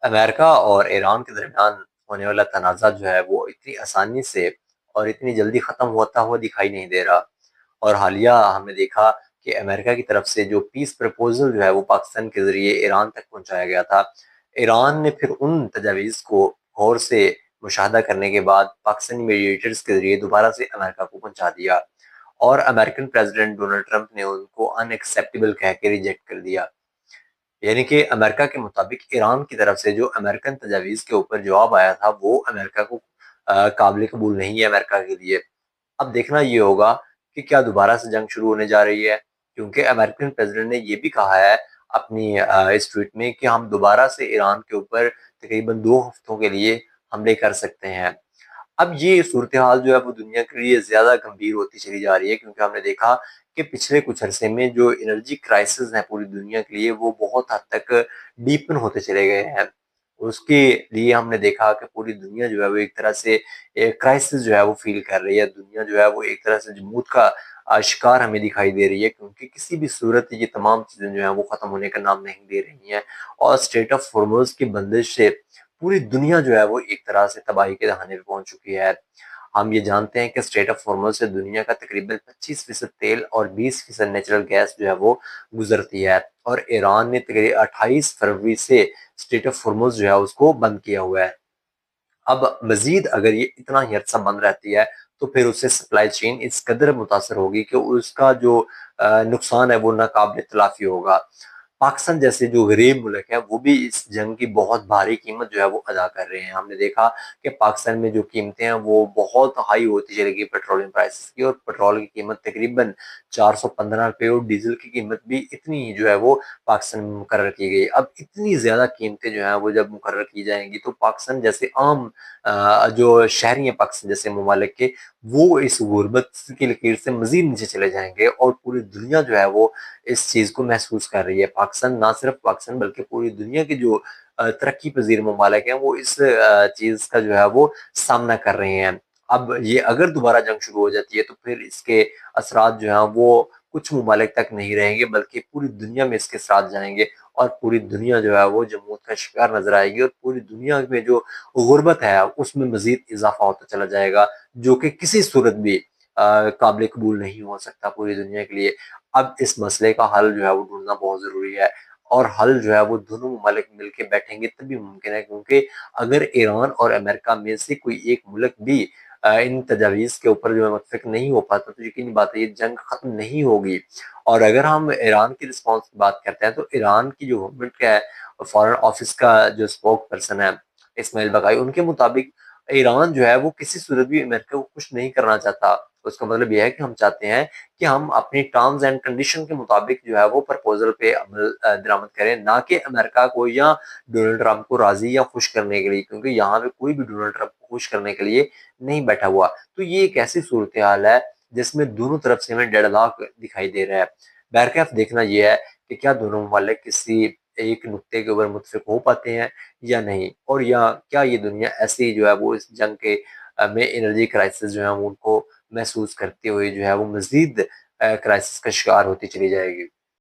امریکہ اور ایران کے درمیان ہونے والا تنازع جو ہے وہ اتنی آسانی سے اور اتنی جلدی ختم ہوتا ہوا دکھائی نہیں دے رہا، اور حالیہ ہم نے دیکھا کہ امریکہ کی طرف سے جو پیس پرپوزل جو ہے وہ پاکستان کے ذریعے ایران تک پہنچایا گیا تھا۔ ایران نے پھر ان تجاویز کو غور سے مشاہدہ کرنے کے بعد پاکستانی میڈیٹرز کے ذریعے دوبارہ سے امریکہ کو پہنچا دیا، اور امریکن پریزیڈنٹ ڈونلڈ ٹرمپ نے ان کو ان ایکسیپٹیبل کہہ کے ریجیکٹ کر دیا۔ یعنی کہ امریکہ کے مطابق ایران کی طرف سے جو امریکن تجاویز کے اوپر جواب آیا تھا وہ امریکہ کو قابل قبول نہیں ہے امریکہ کے لیے۔ اب دیکھنا یہ ہوگا کہ کیا دوبارہ سے جنگ شروع ہونے جا رہی ہے، کیونکہ امریکن پریزیڈنٹ نے یہ بھی کہا ہے اپنی اس ٹویٹ میں کہ ہم دوبارہ سے ایران کے اوپر تقریباً 2 ہفتوں کے لیے حملے کر سکتے ہیں۔ اب یہ صورتحال جو ہے وہ دنیا کے لیے زیادہ گمبھیر ہوتی چلی جا رہی ہے، کیونکہ ہم نے دیکھا کہ پچھلے کچھ عرصے میں جو انرجی کرائسس ہیں پوری دنیا کے لیے وہ بہت حد تک ڈیپن ہوتے چلے گئے ہیں۔ اس کے لیے ہم نے دیکھا کہ پوری دنیا جو ہے وہ ایک طرح سے کرائسس جو ہے وہ فیل کر رہی ہے، دنیا جو ہے وہ ایک طرح سے جمود کا شکار ہمیں دکھائی دے رہی ہے، کیونکہ کسی بھی صورت یہ تمام چیزیں جو ہیں وہ ختم ہونے کا نام نہیں دے رہی ہیں، اور اسٹریٹ آف ہارمز کی بندش سے پوری دنیا جو ہے وہ ایک طرح سے تباہی کے دہانے پہ پہنچ چکی ہے۔ ہم یہ جانتے ہیں کہ اسٹریٹ آف ہارمز سے دنیا کا تقریباً 25% تیل اور 20% نیچرل گیس جو ہے وہ گزرتی ہے، اور ایران نے تقریباً 28 فروری سے اسٹریٹ آف ہارمز جو ہے اس کو بند کیا ہوا ہے۔ اب مزید اگر یہ اتنا ہی عرصہ بند رہتی ہے تو پھر اس سے سپلائی چین اس قدر متاثر ہوگی کہ اس کا جو نقصان ہے وہ ناقابل تلافی ہوگا۔ پاکستان جیسے جو غریب ملک ہے وہ بھی اس جنگ کی بہت بھاری قیمت جو ہے وہ ادا کر رہے ہیں۔ ہم نے دیکھا کہ پاکستان میں جو قیمتیں ہیں وہ بہت ہائی ہوتی چلے گی پیٹرولیم پرائسز کی، اور پیٹرول کی قیمت تقریباً 415 روپے، اور ڈیزل کی قیمت بھی اتنی ہی جو ہے وہ پاکستان میں مقرر کی گئی۔ اب اتنی زیادہ قیمتیں جو ہیں وہ جب مقرر کی جائیں گی تو پاکستان جیسے عام جو شہری ہیں پاکستان جیسے ممالک کے، وہ اس غربت کی لکیر سے مزید نیچے چلے جائیں گے، اور پوری دنیا جو ہے وہ اس چیز کو محسوس کر رہی ہے۔ پاکستان، نہ صرف پاکستان بلکہ پوری دنیا کے جو ترقی پذیر ممالک ہیں وہ اس چیز کا جو ہے وہ سامنا کر رہے ہیں۔ اب یہ اگر دوبارہ جنگ شروع ہو جاتی ہے تو پھر اس کے اثرات جو ہیں وہ کچھ ممالک تک نہیں رہیں گے بلکہ پوری دنیا میں اس کے اثرات جائیں گے، اور پوری دنیا جو ہے وہ جمود کا شکار نظر آئے گی، اور پوری دنیا میں جو غربت ہے اس میں مزید اضافہ ہوتا چلا جائے گا، جو کہ کسی صورت بھی قابل قبول نہیں ہو سکتا پوری دنیا کے لیے۔ اب اس مسئلے کا حل جو ہے وہ ڈھونڈنا بہت ضروری ہے، اور حل جو ہے وہ دونوں ممالک مل کے بیٹھیں گے تبھی ممکن ہے، کیونکہ اگر ایران اور امریکہ میں سے کوئی ایک ملک بھی ان تجاویز کے اوپر جو ہے متفق نہیں ہو پاتا تو یقینی بات ہے یہ جنگ ختم نہیں ہوگی۔ اور اگر ہم ایران کی رسپانس کی بات کرتے ہیں تو ایران کی جو گورنمنٹ کا ہے، فارن آفس کا جو اسپوک پرسن ہے اسماعیل بقائی، ان کے مطابق ایران جو ہے وہ کسی صورت بھی امریکہ کو خوش نہیں کرنا چاہتا۔ اس کا مطلب یہ ہے کہ ہم چاہتے ہیں کہ ہم اپنی ٹرمز اینڈ کنڈیشن کے مطابق جو ہے وہ پرپوزل پہ عمل درآمد کریں، نہ کہ امریکہ کو یا ڈونلڈ ٹرمپ کو راضی یا خوش کرنے کے لیے، کیونکہ یہاں پہ کوئی بھی ڈونلڈ ٹرمپ کو خوش کرنے کے لیے نہیں بیٹھا ہوا۔ تو یہ ایک ایسی صورتحال ہے جس میں دونوں طرف سے ہمیں ڈیڈ لاک دکھائی دے رہا ہے۔ بہرکیف دیکھنا یہ ہے کہ کیا دونوں ممالک کسی ایک نقطے کے اوپر متفق ہو پاتے ہیں یا نہیں، اور یا کیا یہ دنیا ایسے ہی جو ہے وہ اس جنگ کے میں انرجی کرائسس جو ہے ان کو محسوس کرتے ہوئے جو ہے وہ مزید کرائسس کا شکار ہوتی چلی جائے گی۔